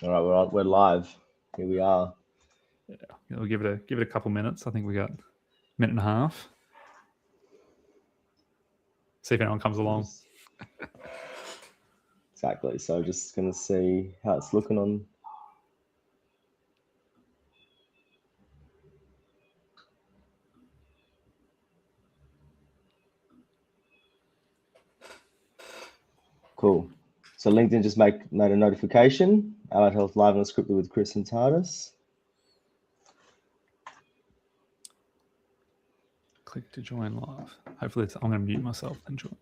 All right, we're live. Here we are. Yeah, we'll give it a couple minutes. I think we got a minute and a half. See if anyone comes along. Exactly. So just gonna see how it's looking on. Cool. So LinkedIn just made a notification. Allied Health Live Unscripted with Chris and Antartis. Click to join live. Hopefully, I'm going to mute myself and join.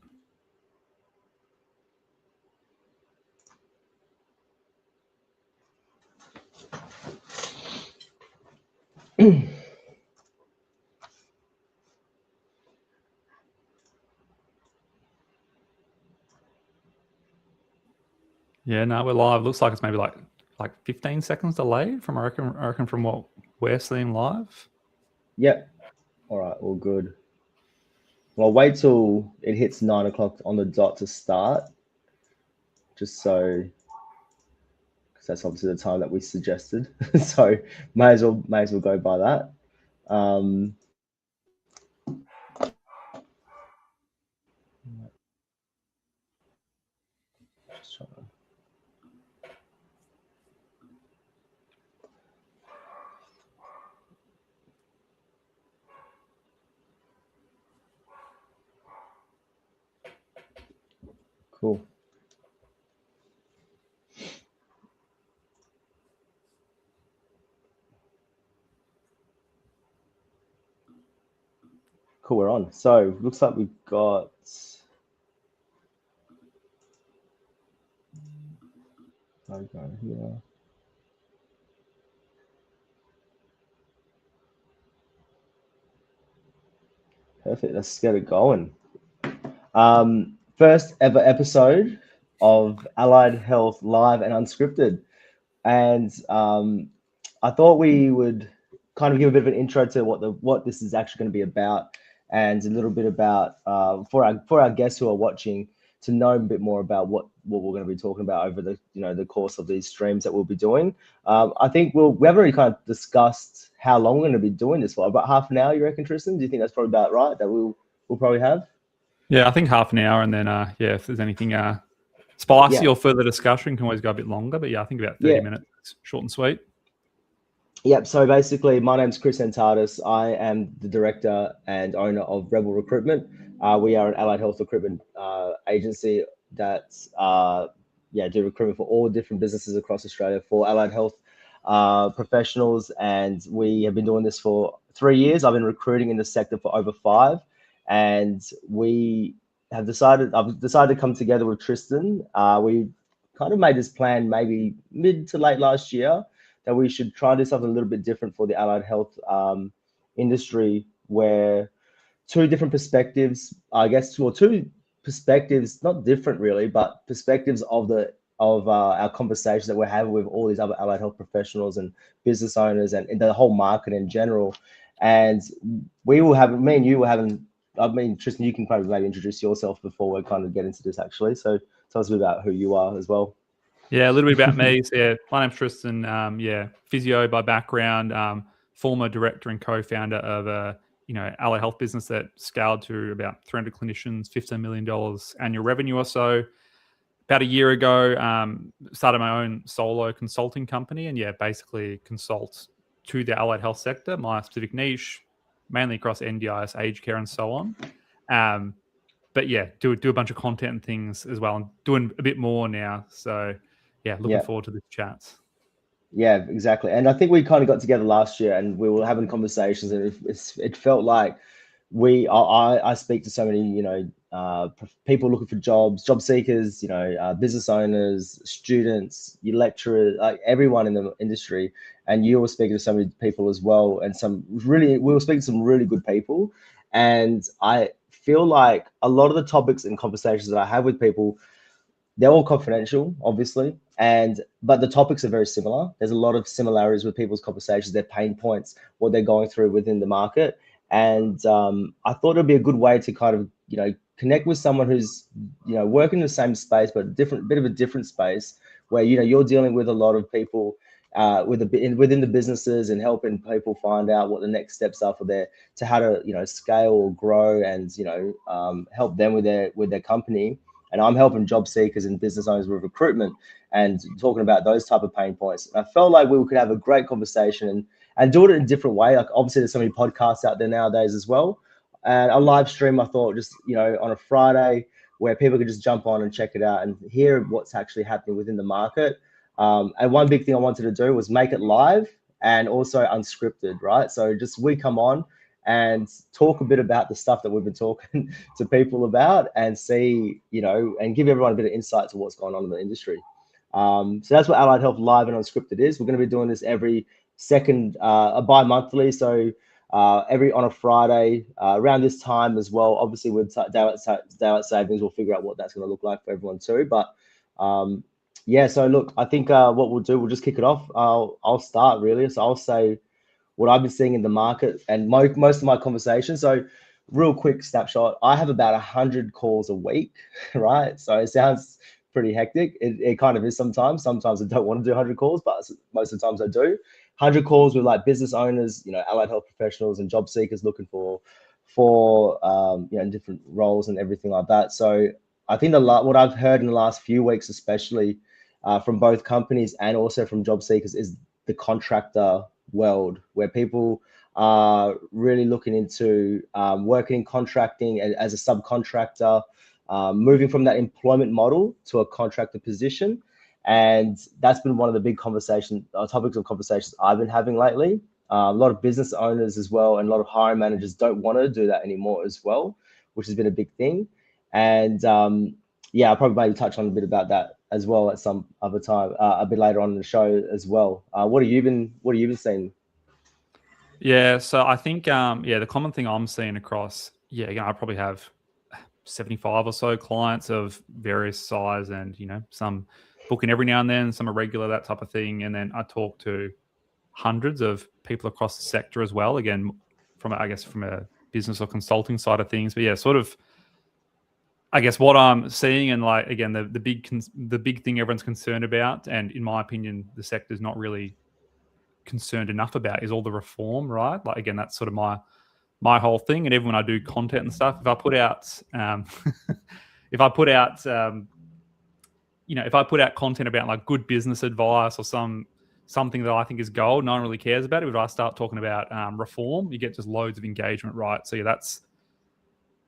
Yeah, no, we're live. Looks like it's maybe like 15 seconds delay from I reckon from what we're seeing live. Yep. All right. All good. Well, I'll wait till it hits 9 o'clock on the dot to start, just so, because that's obviously the time that we suggested. So may as well go by that. Just trying to. Cool. Cool, we're on. So looks like we've got logo here. Perfect. Let's get it going. First ever episode of Allied Health Live and Unscripted, and I thought we would kind of give a bit of an intro to what this is actually going to be about, and a little bit about for our guests who are watching to know a bit more about what we're going to be talking about over the course of these streams that we'll be doing. I think we haven't really kind of discussed how long we're going to be doing this for. About half an hour, you reckon, Trystan? Do you think that's probably about right? That we'll probably have. Yeah, I think half an hour, and then yeah, if there's anything spicy Yeah. or further discussion, can always go a bit longer. But yeah, I think about 30 Yeah. minutes, short and sweet. Yep. So basically, my name's Chris Antartis. I am the director and owner of Rebel Recruitment. We are an allied health recruitment agency that do recruitment for all different businesses across Australia for allied health professionals, and we have been doing this for 3 years. I've been recruiting in the sector for over 5, and I've decided to come together with Trystan. We kind of made this plan maybe mid to late last year, that we should try and do something a little bit different for the allied health industry, where two different perspectives, I guess, two perspectives, not different really, but perspectives of our conversation that we're having with all these other allied health professionals and business owners and the whole market in general. And me and you were having, I mean, Trystan, you can probably maybe introduce yourself before we kind of get into this, actually. So tell us a bit about who you are as well. Yeah, a little bit about me. So, yeah, my name's Trystan. Yeah, physio by background, former director and co-founder of a allied health business that scaled to about 300 clinicians, $15 million annual revenue or so. About a year ago, started my own solo consulting company, and yeah, basically consult to the allied health sector, my specific niche, mainly across NDIS, aged care, and so on. But yeah, do a bunch of content and things as well, and doing a bit more now. So yeah, looking forward to this chat. Yeah, exactly. And I think we kind of got together last year, and we were having conversations, and it felt like I speak to so many people looking for jobs, job seekers, business owners, students, lecturers, like everyone in the industry. And you were speaking to so many people as well, and we were speaking to some really good people. And I feel like a lot of the topics and conversations that I have with people, they're all confidential, obviously, but the topics are very similar. There's a lot of similarities with people's conversations, their pain points, what they're going through within the market. And I thought it'd be a good way to kind of connect with someone who's working in the same space, but bit of a different space, where, you know, you're dealing with a lot of people within the businesses and helping people find out what the next steps are for to how to, you know, scale or grow and, you know, help them with their company. And I'm helping job seekers and business owners with recruitment and talking about those type of pain points. And I felt like we could have a great conversation and do it in a different way. Like, obviously there's so many podcasts out there nowadays as well. And a live stream, I thought, just, you know, on a Friday where people could just jump on and check it out and hear what's actually happening within the market. And one big thing I wanted to do was make it live and also unscripted, right? So just we come on and talk a bit about the stuff that we've been talking to people about and see, you know, and give everyone a bit of insight to what's going on in the industry. So that's what Allied Health Live and Unscripted is. We're going to be doing this every second, bi-monthly. So on a Friday around this time as well. Obviously with daylight savings, we'll figure out what that's going to look like for everyone too. But yeah, so look, I think what we'll do, we'll just kick it off. I'll start really. So I'll say what I've been seeing in the market and most of my conversations. So real quick snapshot, I have about 100 calls a week, right? So it sounds pretty hectic. It kind of is sometimes. Sometimes I don't want to do 100 calls, but most of the times I do. 100 calls with like business owners, you know, allied health professionals and job seekers looking for you know, different roles and everything like that. So I think what I've heard in the last few weeks, especially from both companies and also from job seekers, is the contractor world, where people are really looking into working in contracting as a subcontractor, moving from that employment model to a contractor position. And that's been one of the big topics of conversations I've been having lately. A lot of business owners as well, and a lot of hiring managers don't want to do that anymore as well, which has been a big thing. And yeah, I'll probably maybe touch on a bit about that as well at some other time, a bit later on in the show as well. What have you been seeing? Yeah, so I think yeah, the common thing I'm seeing across, yeah, I probably have 75 or so clients of various size, and you know, some booking every now and then, some are regular, that type of thing. And then I talk to hundreds of people across the sector as well, again, from a business or consulting side of things. But yeah, sort of, I guess what I'm seeing, and like, again, the big thing everyone's concerned about, and in my opinion, the sector's not really concerned enough about, is all the reform, right? Like, again, that's sort of my whole thing. And even when I do content and stuff, if I put out if I put out content about like good business advice or something that I think is gold, no one really cares about it. If I start talking about reform, you get just loads of engagement, right? So yeah, that's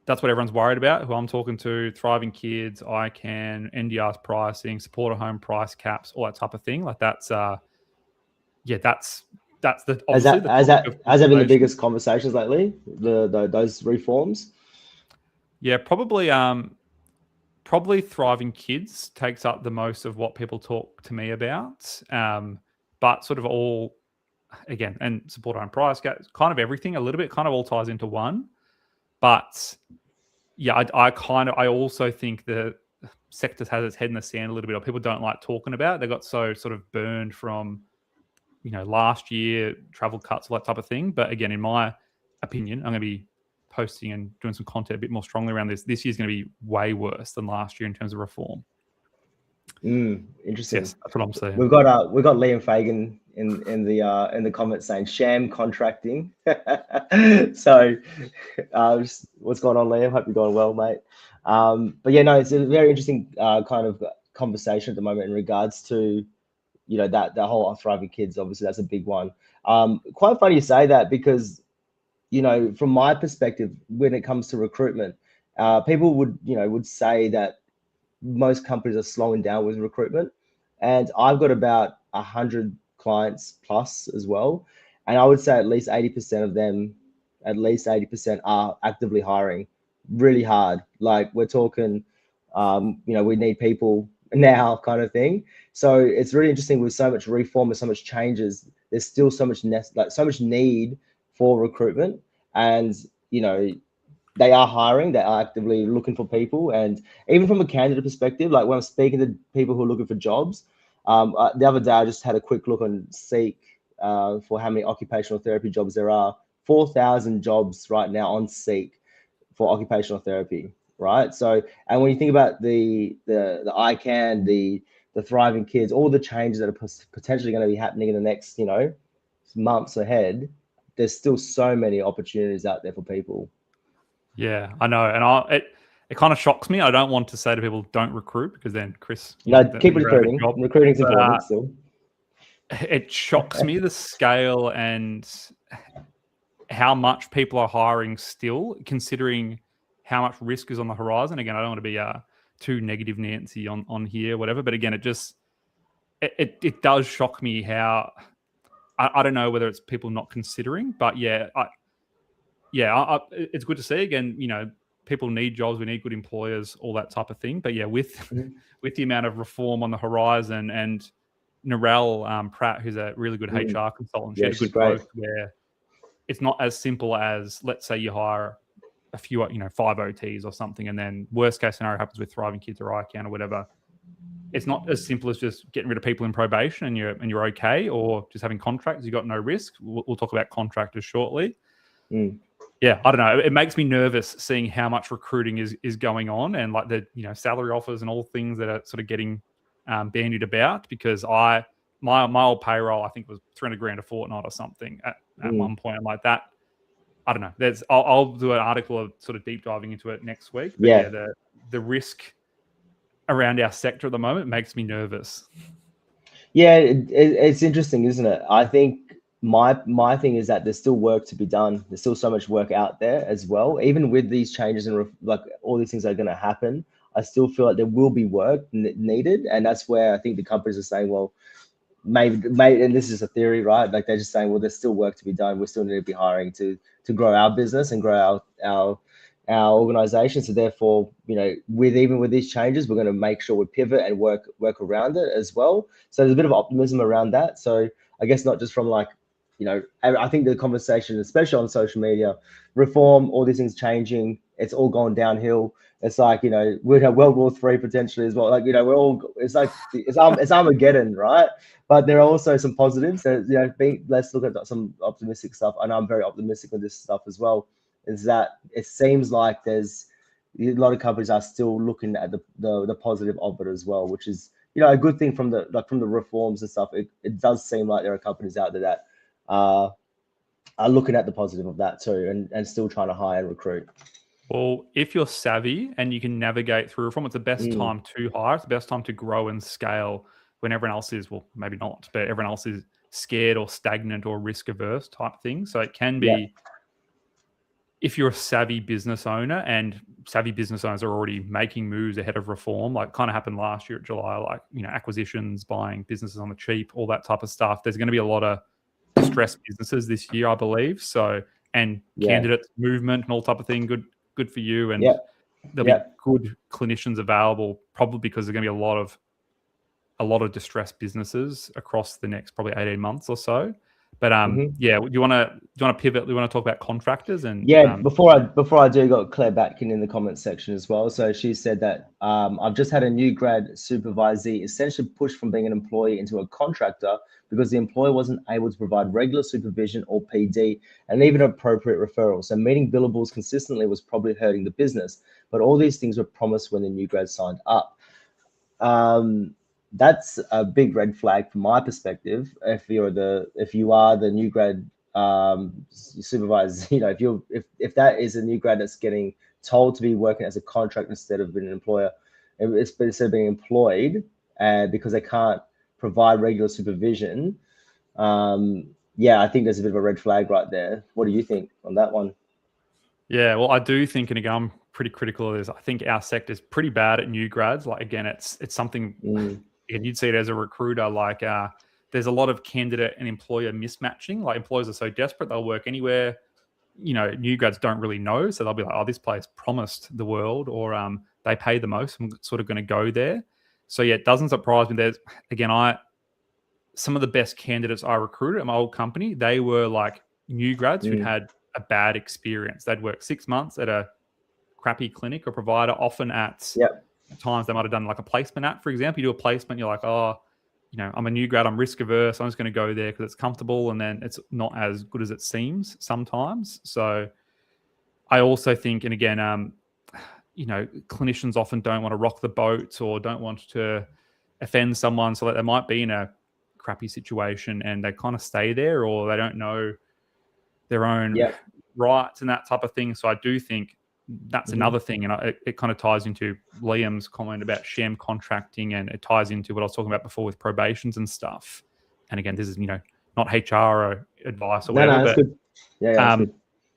what everyone's worried about. Who I'm talking to: thriving kids, ICANN, NDR's pricing, supporter home price caps, all that type of thing. Like that's that's the obviously has that been the biggest conversations lately? Those reforms? Yeah, probably thriving kids takes up the most of what people talk to me about. But sort of all, again, and supporter home price cap, kind of everything a little bit, kind of all ties into one. But yeah, I also think the sector has its head in the sand a little bit, or people don't like talking about it. They got so sort of burned from, you know, last year, travel cuts, all that type of thing. But again, in my opinion, I'm going to be posting and doing some content a bit more strongly around this. This year's going to be way worse than last year in terms of reform. Interesting. Yes, that's what I'm saying. We've got Liam Fagan in the comments saying sham contracting. So what's going on, Liam? Hope you're going well, mate. But yeah, no, it's a very interesting kind of conversation at the moment in regards to, you know, that whole thriving kids. Obviously, that's a big one. Quite funny you say that, because, you know, from my perspective, when it comes to recruitment, people would say that most companies are slowing down with recruitment, and I've got about 100 clients plus as well, and I would say at least 80% of them, are actively hiring really hard. Like, we're talking, you know, we need people now kind of thing. So it's really interesting, with so much reform and so much changes, there's still so much need for recruitment. And, you know, they are hiring, they are actively looking for people. And even from a candidate perspective, like when I'm speaking to people who are looking for jobs, the other day I just had a quick look on Seek for how many occupational therapy jobs there are. 4,000 jobs right now on Seek for occupational therapy, right? So, and when you think about the ICANN, the the thriving kids, all the changes that are potentially going to be happening in the next, months ahead, there's still so many opportunities out there for people. Yeah, I know. And it kind of shocks me. I don't want to say to people, don't recruit, because then Chris, Keep recruiting. Recruiting's important still. It shocks me, the scale and how much people are hiring still, considering how much risk is on the horizon. Again, I don't want to be too negative Nancy on here, whatever. But again, it does shock me how, I don't know whether it's people not considering, but it's good to see. Again, people need jobs, we need good employers, all that type of thing. But yeah, with the amount of reform on the horizon, and Narelle Pratt, who's a really good HR consultant, she had a good post where it's not as simple as, let's say you hire a few, 5 OTs or something, and then worst case scenario happens with Thriving Kids or ICANN or whatever. It's not as simple as just getting rid of people in probation and you're okay, or just having contractors. You've got no risk. We'll talk about contractors shortly. Yeah, I don't know. It makes me nervous seeing how much recruiting is going on, and like the salary offers and all things that are sort of getting bandied about. Because my old payroll, I think, was $300,000 a fortnight or something at one point. I'm like that. I don't know. I'll do an article of sort of deep diving into it next week. But the risk around our sector at the moment makes me nervous. Yeah, it's interesting, isn't it? I think my thing is that there's still work to be done. There's still so much work out there as well. Even with these changes and like all these things that are going to happen, I still feel like there will be work needed, and that's where I think the companies are saying, well, maybe, and this is a theory, right? Like they're just saying, well, there's still work to be done. We still need to be hiring to grow our business and grow our organization. So therefore, with these changes, we're going to make sure we pivot and work around it as well. So there's a bit of optimism around that. So I guess not just from like, I think the conversation, especially on social media, reform, all these things changing, it's all gone downhill. It's like, we'd have World War III potentially as well. Like, it's Armageddon, right? But there are also some positives. So, let's look at some optimistic stuff. And I'm very optimistic with this stuff as well. Is that it seems like there's a lot of companies are still looking at the positive of it as well, which is, a good thing from the reforms and stuff. It does seem like there are companies out there that are looking at the positive of that too, and still trying to hire and recruit. Well, if you're savvy and you can navigate through reform, it's the best time to hire. It's the best time to grow and scale when everyone else is, well, maybe not, but everyone else is scared or stagnant or risk averse type thing. So it can be, if you're a savvy business owner, and savvy business owners are already making moves ahead of reform, like kind of happened last year at July, like, acquisitions, buying businesses on the cheap, all that type of stuff. There's going to be a lot of distressed businesses this year, I believe. So, and candidate movement and all type of thing, good for you. And there'll be good clinicians available, probably because there's going to be a lot of distressed businesses across the next probably 18 months or so. But do you want to pivot? Do you want to talk about contractors? And before I do, got Claire Batkin in the comments section as well. So she said that I've just had a new grad supervisee essentially pushed from being an employee into a contractor because the employer wasn't able to provide regular supervision or PD and even appropriate referrals. So meeting billables consistently was probably hurting the business. But all these things were promised when the new grad signed up. That's a big red flag from my perspective. If you are the new grad supervisor, if that is a new grad that's getting told to be working as a contract instead of being an employer, instead of being employed, because they can't provide regular supervision, I think there's a bit of a red flag right there. What do you think on that one? Yeah, well, I do think, and again, I'm pretty critical of this. I think our sector is pretty bad at new grads. Like, again, it's something, and you'd see it as a recruiter, like there's a lot of candidate and employer mismatching. Like, employers are so desperate, they'll work anywhere. New grads don't really know. So they'll be like, oh, this place promised the world, or they pay the most. I'm sort of going to go there. So yeah, it doesn't surprise me. There's, again, some of the best candidates I recruited at my old company, they were like new grads who'd had a bad experience. They'd worked 6 months at a crappy clinic or provider, often at times they might have done like a placement at, for example. You do a placement, you're like, oh, I'm a new grad, I'm risk averse, I'm just going to go there because it's comfortable, and then it's not as good as it seems sometimes. So I also think, and again, clinicians often don't want to rock the boat or don't want to offend someone, so that they might be in a crappy situation and they kind of stay there, or they don't know their own rights and that type of thing. So I do think that's another thing, and it kind of ties into Liam's comment about sham contracting, and it ties into what I was talking about before with probations and stuff. And again, this is not HR or advice or whatever, that's but good. That's good.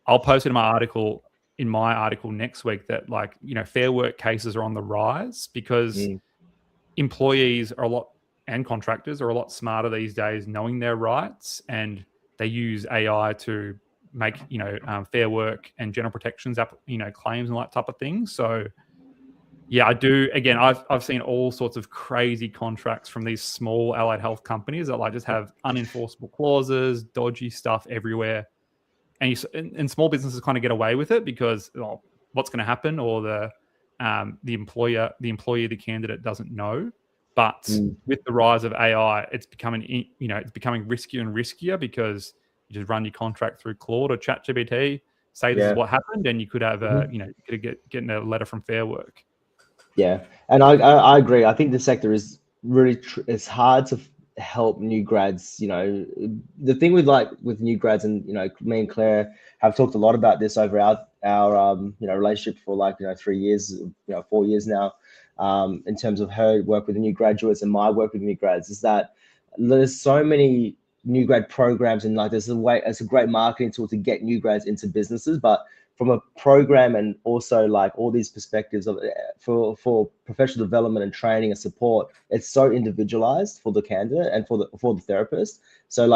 I'll post it in my article next week that fair work cases are on the rise because employees are and contractors are a lot smarter these days, knowing their rights, and they use AI to make fair work and general protections up claims and that type of thing. So yeah, I do. Again, I've seen all sorts of crazy contracts from these small allied health companies that just have unenforceable clauses, dodgy stuff everywhere, and small businesses kind of get away with it because what's going to happen, or the employee, the candidate doesn't know. But with the rise of AI, it's becoming riskier and riskier because you just run your contract through Claude or ChatGPT, say this is what happened, and you could have you could getting a letter from Fair Work. Yeah, and I agree. I think the sector is really it's hard to help new grads. The thing with new grads, and me and Claire have talked a lot about this over our relationship for 3 years, 4 years now. In terms of her work with the new graduates and my work with new grads, is that there's so many new grad programs, and it's a great marketing tool to get new grads into businesses, but from a program and also all these perspectives of for professional development and training and support, it's so individualized for the candidate and for the therapist. So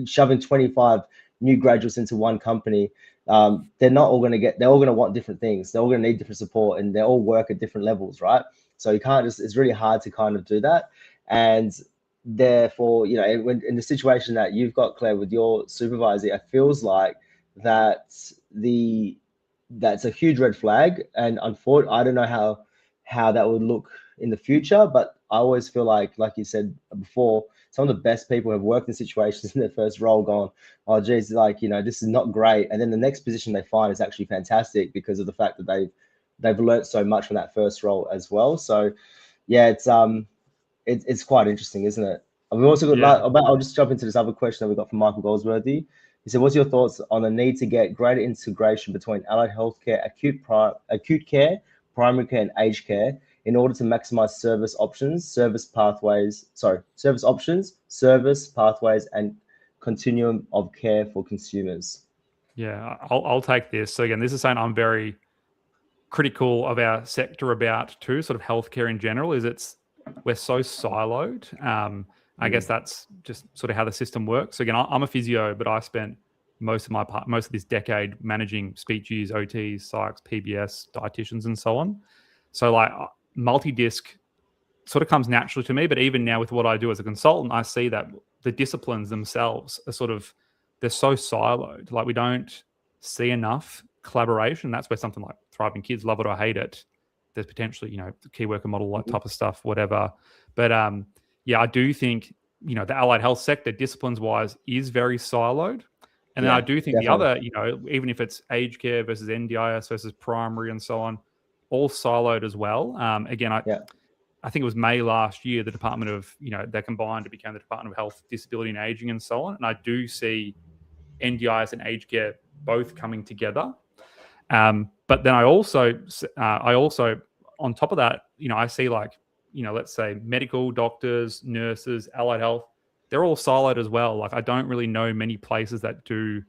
shoving 25 new graduates into one company, they're all going to want different things. They're all going to need different support, and they all work at different levels, right? So you can't it's really hard to kind of do that. And therefore, when in the situation that you've got, Claire, with your supervisor, it feels like that's a huge red flag. And unfortunately, I don't know how that would look in the future, but I always feel like you said before, some of the best people have worked in situations in their first role gone, oh geez, this is not great, and then the next position they find is actually fantastic because of the fact that they've learned so much from that first role as well. So yeah, it's quite interesting, isn't it? And we've also got I'll just jump into this other question that we got from Michael Goldsworthy. He said, what's your thoughts on the need to get greater integration between allied healthcare, acute care, primary care, and aged care in order to maximize service pathways, and continuum of care for consumers? Yeah, I'll take this. So again, this is something I'm very critical of our sector about too, sort of healthcare in general, is we're so siloed. I guess that's just sort of how the system works. So again, I'm a physio, but I spent most of this decade managing speechies, OTs, psychs, PBS, dietitians, and so on. So multi-disc sort of comes naturally to me. But even now with what I do as a consultant, I see that the disciplines themselves are they're so siloed. We don't see enough collaboration. That's where something like Thriving Kids, love it or hate it, there's potentially, the key worker model, type of stuff, whatever. But I do think, the allied health sector, disciplines wise, is very siloed. And then I do think definitely. The other, even if it's aged care versus NDIS versus primary and so on, all siloed as well. Again, I think it was May last year, the Department of, they combined to become the Department of Health, Disability and Aging and so on. And I do see NDIS and aged care both coming together. But then I also, on top of that, I see let's say medical doctors, nurses, allied health, they're all siloed as well. I don't really know many places that do,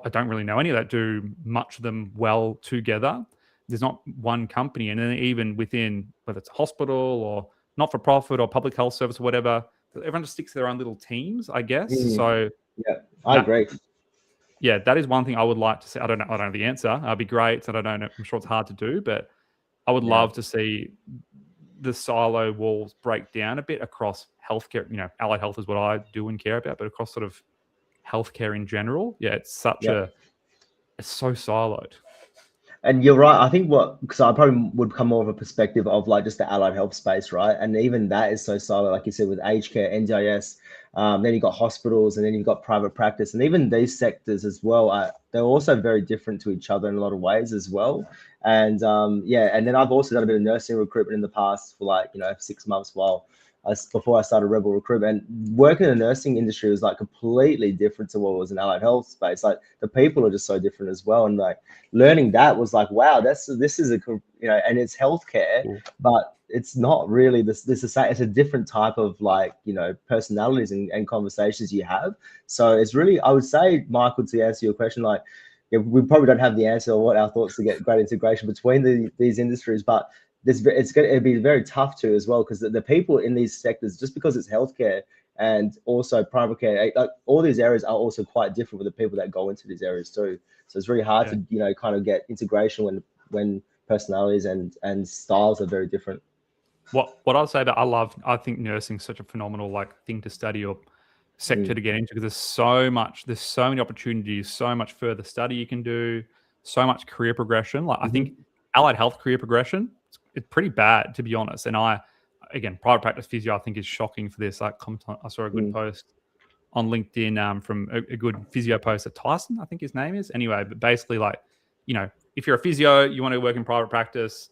I don't really know any that do much of them well together. There's not one company. And then even within, whether it's a hospital or not-for-profit or public health service or whatever, everyone just sticks to their own little teams, I guess. So I agree. Yeah, that is one thing I would like to see. I don't know the answer. It'd be great. And I don't know. I'm sure it's hard to do, but I would love to see the silo walls break down a bit across healthcare. Allied health is what I do and care about, but across sort of healthcare in general. Yeah, it's it's so siloed. And you're right. I think because I probably would come more of a perspective of like just the allied health space, right? And even that is so solid, like you said, with aged care, NDIS. Then you've got hospitals, and then you've got private practice, and even these sectors as well. They're also very different to each other in a lot of ways as well. And yeah, and then I've also done a bit of nursing recruitment in the past for like 6 months before I started Rebel Recruitment. And working in the nursing industry was like completely different to what was in allied health space. Like the people are just so different as well, and like learning that was like, wow, this is a and it's healthcare, but it's not really this is it's a different type of like personalities and conversations you have. So it's really, I would say, Michael, to answer your question, like we probably don't have the answer or what our thoughts to get great integration between these industries, but it'd be very tough to as well, because the people in these sectors, just because it's healthcare and also primary care, like all these areas are also quite different with the people that go into these areas too. So it's really hard to kind of get integration when personalities and styles are very different. What I'll say about I think nursing is such a phenomenal like thing to study or sector to get into, because there's so many opportunities, so much further study you can do, so much career progression. Like I think allied health career progression, it's pretty bad, to be honest. And again, private practice physio, I think is shocking for this. Like I saw a good post on LinkedIn from a good physio post at Trystan, I think his name is. Anyway, but basically like, if you're a physio, you want to work in private practice,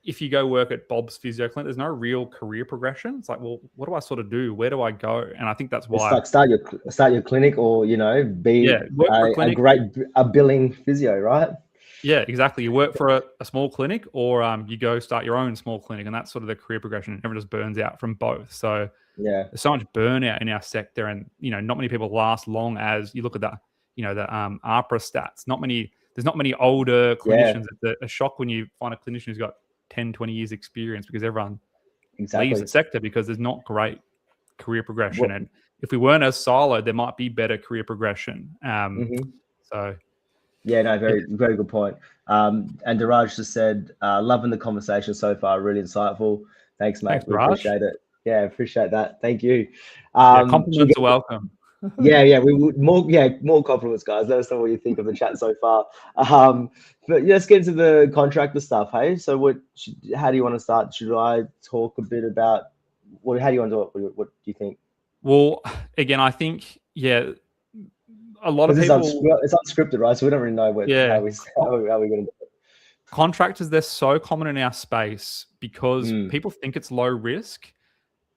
if you go work at Bob's Physio Clinic, there's no real career progression. It's like, well, what do I sort of do? Where do I go? And I think that's why. It's like start your clinic, or be a billing physio, right? Yeah, exactly. You work for a small clinic, or you go start your own small clinic, and that's sort of the career progression. Everyone just burns out from both. So there's so much burnout in our sector, and not many people last long. As you look at the APRA stats, there's not many older clinicians. It's a shock when you find a clinician who's got 10, 20 years experience, because everyone leaves the sector because there's not great career progression. And if we weren't as siloed, there might be better career progression. So yeah, no, very good point. And Daraj just said, loving the conversation so far, really insightful. Thanks, mate. We appreciate it. Yeah, appreciate that. Thank you. Compliments are welcome. Yeah, we would more compliments, guys. Let us know what you think of the chat so far. But let's get into the contractor stuff. Hey, so how do you want to start? Should I talk a bit about how do you want to do it? What do you think? Well, again, I think a lot of people. It's unscripted, right? So we don't really know how we're going to do it. Contractors, they're so common in our space because people think it's low risk,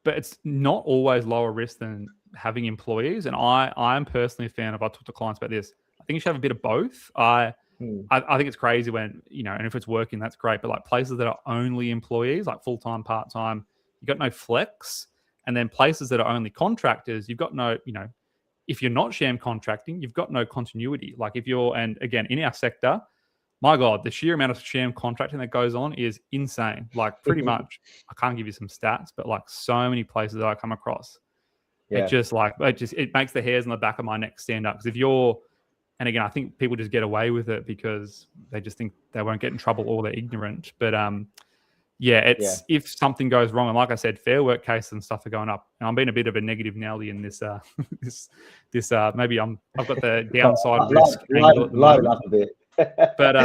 but it's not always lower risk than having employees. And I'm personally a fan of, I talk to clients about this, I think you should have a bit of both. I think it's crazy when, and if it's working, that's great. But like places that are only employees, like full-time, part-time, you've got no flex. And then places that are only contractors, you've got no, if you're not sham contracting, you've got no continuity. Like and again, in our sector, my God, the sheer amount of sham contracting that goes on is insane. Like pretty much, I can't give you some stats, but like so many places that I come across, it makes the hairs on the back of my neck stand up. Because and again, I think people just get away with it because they just think they won't get in trouble or they're ignorant. But if something goes wrong, and like I said, fair work cases and stuff are going up. And I'm being a bit of a negative Nelly in this. Maybe I've got the downside risk. Light it up a bit. But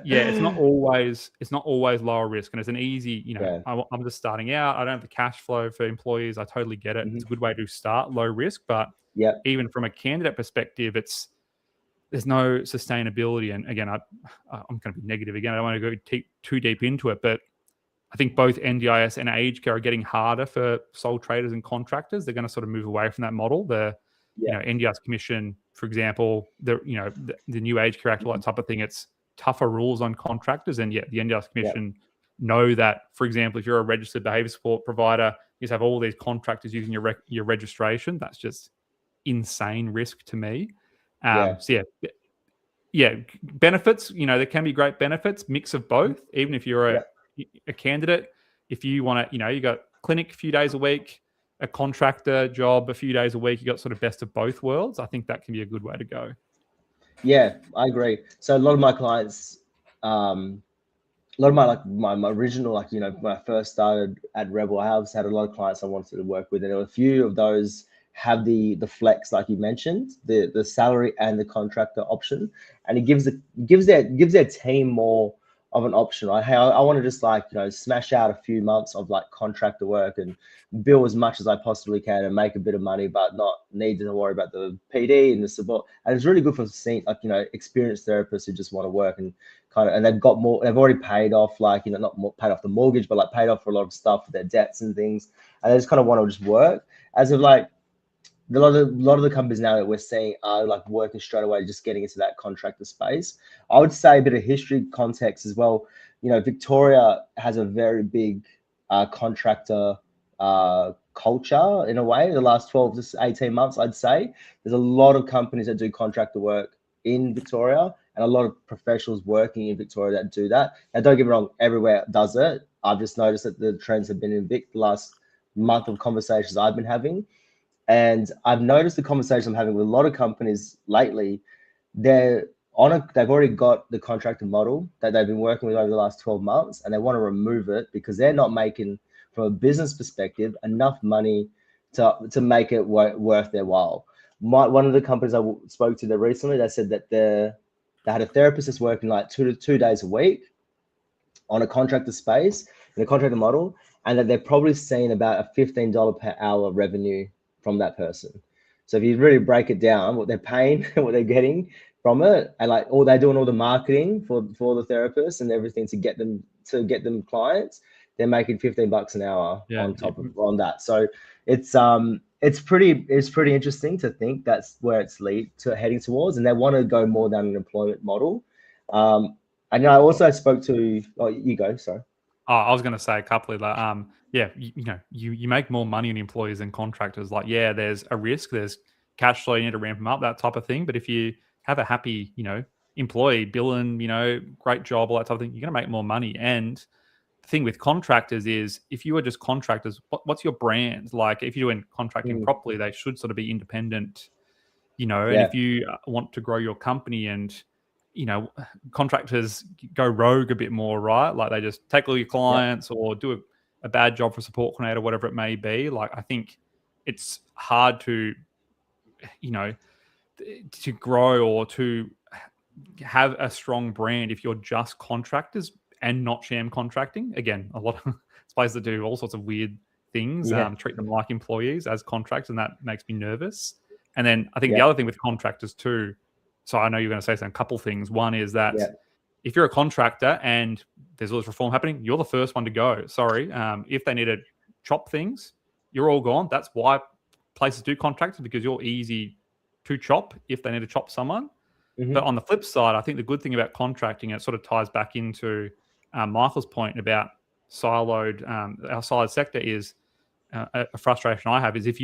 it's not always lower risk, and it's an easy. I'm just starting out. I don't have the cash flow for employees. I totally get it. It's a good way to start low risk, but even from a candidate perspective, there's no sustainability. And again, I'm going to be negative again. I don't want to go too deep into it, but I think both NDIS and aged care are getting harder for sole traders and contractors. They're going to sort of move away from that model. NDIS commission, for example, the new Aged Care Act, all that type of thing. It's tougher rules on contractors, and the NDIS commission know that. For example, if you're a registered behaviour support provider, you just have all these contractors using your registration. That's just insane risk to me. Benefits. There can be great benefits, mix of both. Even if you're a candidate, if you want to, you got clinic a few days a week, a contractor job a few days a week, you got sort of best of both worlds. I think that can be a good way to go. Yeah, I agree. So a lot of my clients, my original, when I first started at Rebel, I had a lot of clients I wanted to work with, and there were a few of those have the flex, like you mentioned, the salary and the contractor option, and it gives their team more of an option, right? Hey, I want to just like, you know, smash out a few months of like contractor work and bill as much as I possibly can and make a bit of money, but not need to worry about the PD and the support. And it's really good for seeing, like, you know, experienced therapists who just want to work and kind of, and they've got more, they've already paid off, like, you know, not more, paid off the mortgage, but like paid off for a lot of stuff, for their debts and things. And they just kind of want to just work. As of like, a lot of the companies now that we're seeing are like working straight away, just getting into that contractor space. I would say a bit of history context as well. You know, Victoria has a very big contractor culture in a way. The last 12 to 18 months, I'd say there's a lot of companies that do contractor work in Victoria, and a lot of professionals working in Victoria that do that. Now, don't get me wrong, everywhere does it. I've just noticed that the trends have been in Vic the last month of conversations I've been having. And I've noticed the conversation I'm having with a lot of companies lately, they've already got the contractor model that they've been working with over the last 12 months, and they want to remove it because they're not making, from a business perspective, enough money to make it worth their while. One of the companies I spoke to there recently, they said that they had a therapist that's working like 2 days a week on a contractor space, in a contractor model, and that they're probably seeing about a $15 per hour revenue from that person. So if you really break it down, what they're paying and what they're getting from it, and like all they're doing all the marketing for the therapists and everything to get them clients, they're making $15 an hour on top of that. So it's pretty interesting to think that's where it's heading towards, and they want to go more down an employment model. And I also spoke to, oh, you go, sorry. Oh, I was going to say a couple of that. Yeah, you make more money in employees than contractors. Like, yeah, there's a risk, there's cash flow, you need to ramp them up, that type of thing. But if you have a happy, employee, billing, great job, all that type of thing, you're going to make more money. And the thing with contractors is, if you are just contractors, what's your brand? Like, if you're doing contracting properly, they should sort of be independent, and if you want to grow your company and contractors go rogue a bit more, right? Like they just take all your clients or do a bad job for support coordinator, whatever it may be. Like, I think it's hard to grow or to have a strong brand if you're just contractors and not sham contracting. Again, a lot of places that do all sorts of weird things, treat them like employees as contractors, and that makes me nervous. And then I think the other thing with contractors too, so I know you're going to say a couple things. One is that if you're a contractor and there's all this reform happening, you're the first one to go. Sorry. If they need to chop things, you're all gone. That's why places do contractors, because you're easy to chop if they need to chop someone. But on the flip side, I think the good thing about contracting, it sort of ties back into Michael's point about our siloed sector is a frustration I have is, if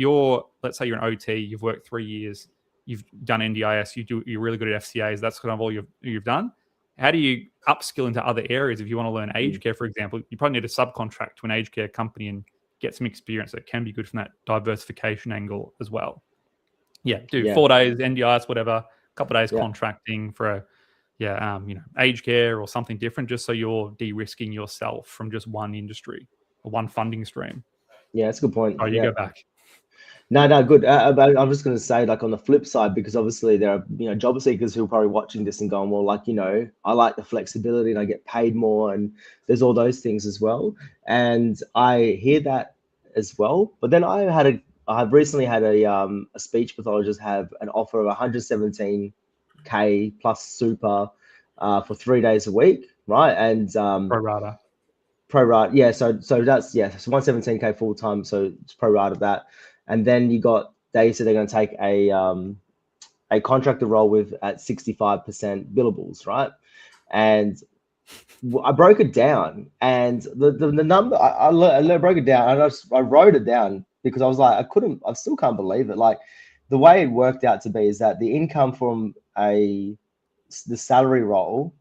let's say you're an OT, you've worked 3 years, you've done NDIS, you're really good at FCAs, that's kind of all you've done. How do you upskill into other areas? If you want to learn aged care, for example, you probably need to subcontract to an aged care company and get some experience that can be good from that diversification angle as well. Yeah, do 4 days NDIS, whatever, a couple of days contracting for aged care or something different, just so you're de-risking yourself from just one industry or one funding stream. Yeah, that's a good point. Oh, you go back. No, good. I'm just going to say, like, on the flip side, because obviously there are, job seekers who are probably watching this and going, well, like, I like the flexibility and I get paid more, and there's all those things as well. And I hear that as well. But then I've recently had a speech pathologist have an offer of 117K plus super for 3 days a week, right? And pro rata, yeah. So that's so 117K full time. So it's pro rata that. And then they said they're going to take a contractor role with at 65% billables, right? And I broke it down, and the number I broke it down, and I wrote it down because I was like, I still can't believe it. Like, the way it worked out to be is that the income from the salary role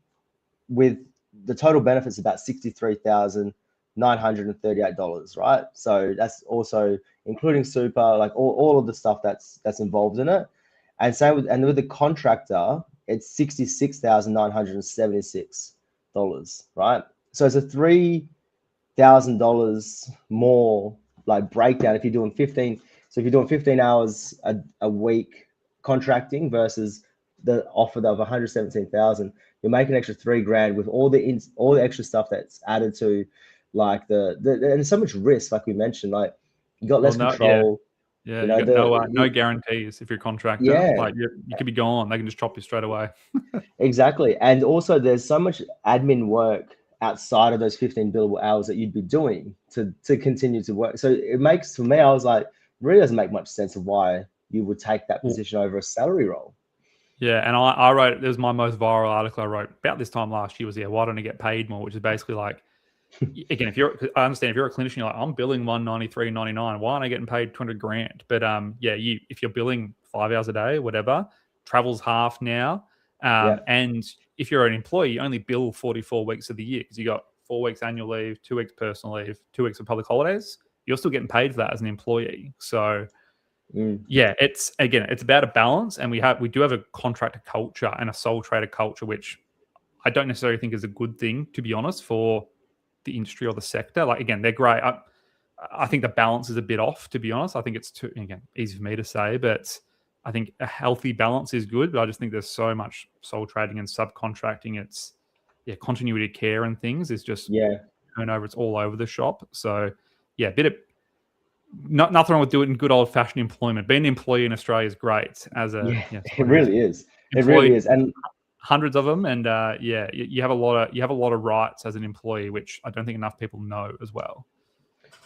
with the total benefits about $63,938, right? So that's also including super, like all of the stuff that's involved in it. And same with the contractor, it's $66,976, right? So it's a $3,000 more like breakdown if you're doing 15 So if you're doing 15 hours a week contracting versus the offer of 117,000, you're making an extra $3,000 with all the extra stuff that's added to, like and there's so much risk, like we mentioned, like you got less control. Yeah, You you know, got no guarantees if you're a contractor. Yeah. Like you could be gone. They can just chop you straight away. Exactly. And also there's so much admin work outside of those 15 billable hours that you'd be doing to continue to work. So it makes, for me, I was like, really doesn't make much sense of why you would take that position over a salary role. Yeah, and I wrote, it was my most viral article I wrote about this time last year was, why don't I get paid more? Which is basically like, again, I understand if you're a clinician, you're like, I'm billing $193.99. Why aren't I getting paid $200,000? But if you're billing 5 hours a day, whatever, travel's half now. And if you're an employee, you only bill 44 weeks of the year because you got 4 weeks annual leave, 2 weeks personal leave, 2 weeks of public holidays. You're still getting paid for that as an employee. So it's about a balance, and we do have a contractor culture and a sole trader culture, which I don't necessarily think is a good thing, to be honest, for the industry or the sector. Like, again, they're great. I think the balance is a bit off, to be honest. I think it's easy for me to say, but I think a healthy balance is good. But I just think there's so much sole trading and subcontracting. It's continuity of care and things is just turnover. It's all over the shop. So a bit of nothing wrong with doing good old fashioned employment. Being an employee in Australia is great. It really is. It really is, and hundreds of them. And you have a lot of rights as an employee, which I don't think enough people know as well.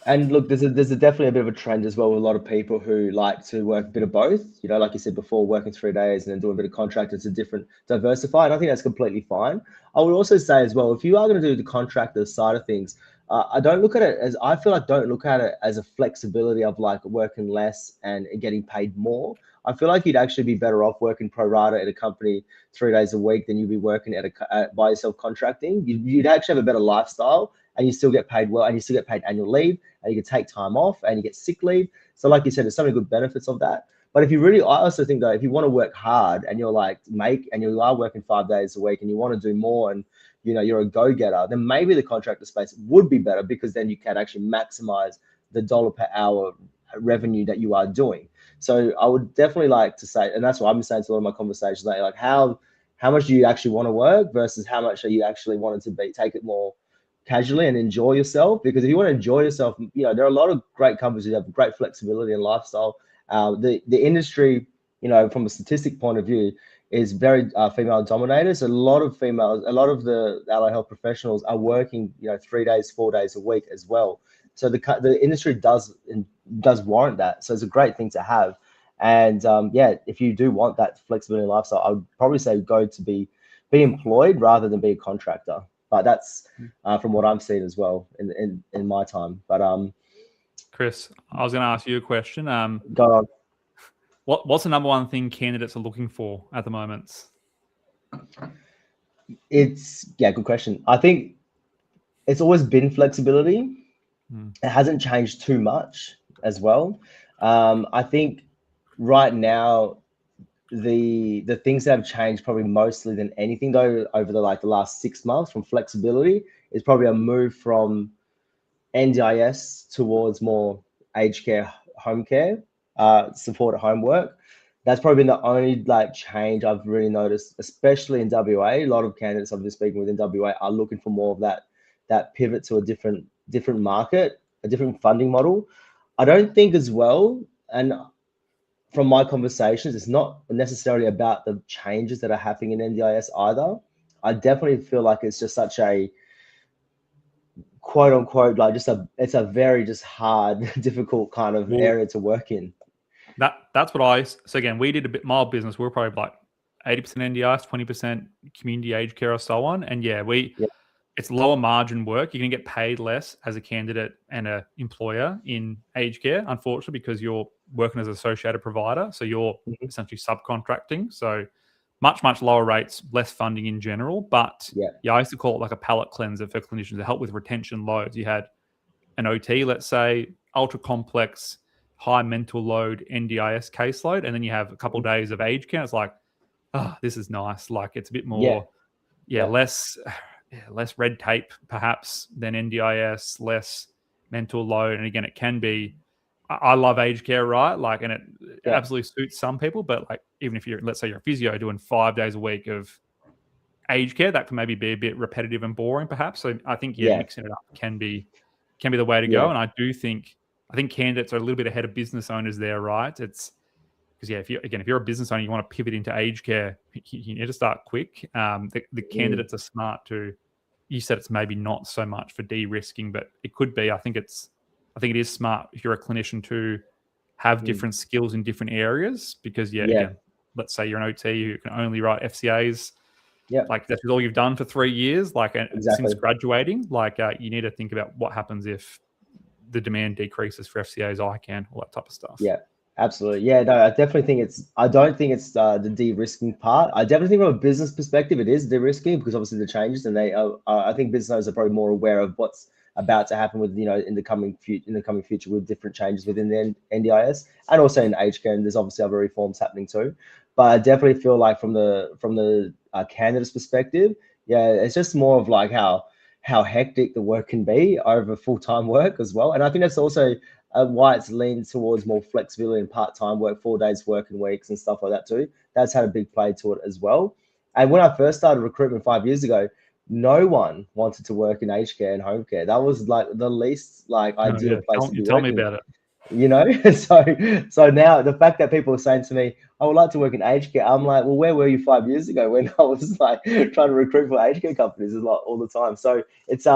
And look, there's definitely a bit of a trend as well with a lot of people who like to work a bit of both. You know, like you said before, working 3 days and then doing a bit of contract. It's a different diversify. And I think that's completely fine. I would also say as well, if you are going to do the contractor side of things, I don't look at it as a flexibility of like working less and getting paid more. I feel like you'd actually be better off working pro rata at a company 3 days a week than you'd be working by yourself contracting. You'd actually have a better lifestyle, and you still get paid well, and you still get paid annual leave, and you can take time off, and you get sick leave. So like you said, there's so many good benefits of that. But I also think that if you want to work hard and you are working 5 days a week and you want to do more, and you're a go-getter, then maybe the contractor space would be better, because then you can actually maximize the dollar per hour revenue that you are doing. So I would definitely like to say, and that's what I'm saying to a lot of my conversations, like how much do you actually want to work versus how much are you actually wanting to take it more casually and enjoy yourself? Because if you want to enjoy yourself, there are a lot of great companies that have great flexibility and lifestyle. The industry, from a statistic point of view, is very female dominated. So a lot of the allied health professionals are working 3 days, 4 days a week as well. So the industry does warrant that. So it's a great thing to have. And if you do want that flexibility and lifestyle, I would probably say go to be employed rather than be a contractor. But that's from what I'm seeing as well in my time. But Chris, I was going to ask you a question. Go on. What's the number one thing candidates are looking for at the moment? Good question. I think it's always been flexibility. It hasn't changed too much as well. I think right now the things that have changed probably mostly than anything though over the last 6 months from flexibility is probably a move from NDIS towards more aged care, home care, support at home work. That's probably been the only change I've really noticed, especially in WA. A lot of candidates I've been speaking with in WA are looking for more of that pivot to a different market, a different funding model. I don't think as well, and from my conversations, it's not necessarily about the changes that are happening in NDIS either. I definitely feel like it's just such a quote unquote, it's a very just hard, difficult kind of area to work in. That's what so again, we did a bit mild business. We're probably 80% NDIS, 20% community aged care or so on. And it's lower margin work. You're going to get paid less as a candidate and an employer in aged care, unfortunately, because you're working as an associated provider. So you're essentially subcontracting. So much, much lower rates, less funding in general. But I used to call it a palate cleanser for clinicians to help with retention loads. You had an OT, let's say, ultra complex, high mental load NDIS caseload, and then you have a couple of days of aged care. It's this is nice. It's a bit more, less red tape perhaps than NDIS, less mental load. And again, it can be I love aged care, right? Like, and it Yeah. absolutely suits some people, but like, even if let's say you're a physio doing 5 days a week of aged care, that can maybe be a bit repetitive and boring perhaps. So I think, Yeah. mixing it up can be the way to go. And I think candidates are a little bit ahead of business owners there, right? It's because if you're a business owner, you want to pivot into aged care, you need to start quick. The candidates are smart too. You said it's maybe not so much for de-risking, but it could be. I think it is smart if you're a clinician to have different skills in different areas, because again, let's say you're an OT who can only write FCAs. Yeah. Like that's all you've done for 3 years, like Exactly. since graduating. Like you need to think about what happens if the demand decreases for FCAs, ICANN, all that type of stuff. Yeah. Absolutely. Yeah, no, I definitely think I don't think it's the de-risking part. I definitely think from a business perspective, it is de-risking because obviously the changes, and I think business owners are probably more aware of what's about to happen with, in the coming future with different changes within the NDIS and also in aged care. And there's obviously other reforms happening too. But I definitely feel like from the candidate's perspective, yeah, it's just more of like how hectic the work can be over full-time work as well. And I think that's also why it's leaned towards more flexibility and part-time work, 4 days working weeks and stuff like that too. That's had a big play to it as well. And when I first started recruitment 5 years ago, no one wanted to work in aged care and home care. That was like the least ideal place to be Tell me working. about it. So now the fact that people are saying to me, I would like to work in aged care, I'm like, well, where were you 5 years ago when I was like trying to recruit for aged care companies a lot all the time? So it's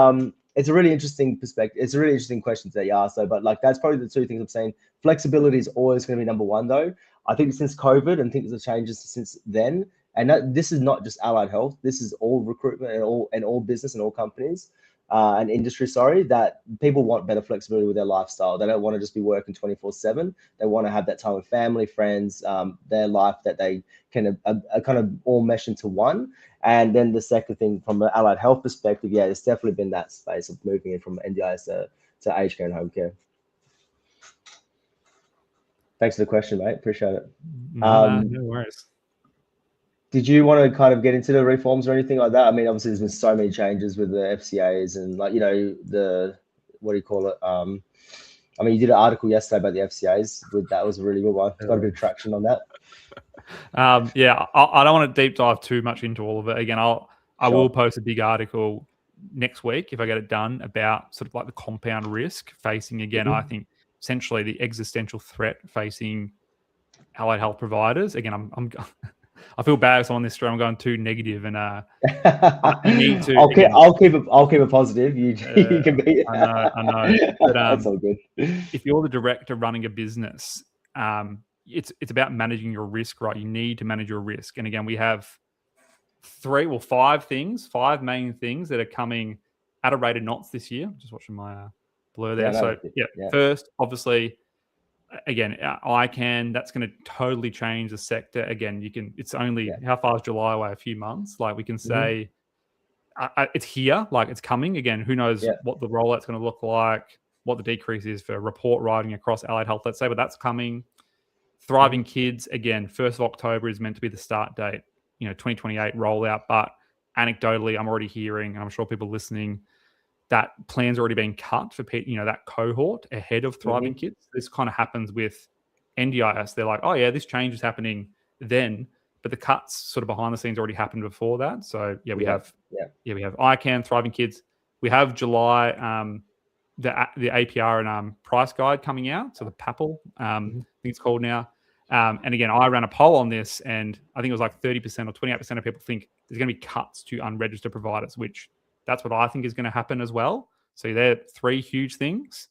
a really interesting perspective. It's a really interesting question that you asked though, but like that's probably the two things I'm saying. Flexibility is always going to be number one though. I think since COVID and things have changes since then, and this is not just allied health, this is all recruitment and all business and all companies. And industry, that people want better flexibility with their lifestyle. They don't want to just be working 24/7. They want to have that time with family, friends, their life that they can kind of all mesh into one. And then the second thing from an allied health perspective, it's definitely been that space of moving in from NDIS to aged care and home care. Thanks for the question, mate. Appreciate it. No worries. Did you want to kind of get into the reforms or anything like that? I mean, obviously there's been so many changes with the FCAs and what do you call it? I mean, you did an article yesterday about the FCAs. That was a really good one. Got a bit of traction on that. I don't want to deep dive too much into all of it. Again, I will post a big article next week if I get it done about sort of like the compound risk facing, again, I think essentially the existential threat facing allied health providers. Again, I feel bad if on this stream I'm going too negative, and you need to. I'll keep it positive. You can be. I know. But, that's all good. If you're the director running a business, it's about managing your risk, right? You need to manage your risk, and again, we have five main things that are coming at a rate of knots this year. I'm just watching my blur there. First, obviously. Again, ICANN, that's going to totally change the sector. Again, it's only, how far is July away? A few months. Like we can say it's here, like it's coming. Again, who knows what the rollout's going to look like, what the decrease is for report writing across allied health, let's say, but that's coming. Thriving Kids, again, 1st of October is meant to be the start date, 2028 rollout. But anecdotally, I'm already hearing, and I'm sure people listening, that plan's already been cut for that cohort ahead of Thriving Kids. This kind of happens with NDIS. They're like, oh yeah, this change is happening then, but the cuts sort of behind the scenes already happened before that. So we have ICANN, Thriving Kids. We have July, the APR and price guide coming out. So the PAPL, I think it's called now. And again, I ran a poll on this, and I think it was like 30% or 28% of people think there's going to be cuts to unregistered providers, which that's what I think is going to happen as well. So there are 3 huge things.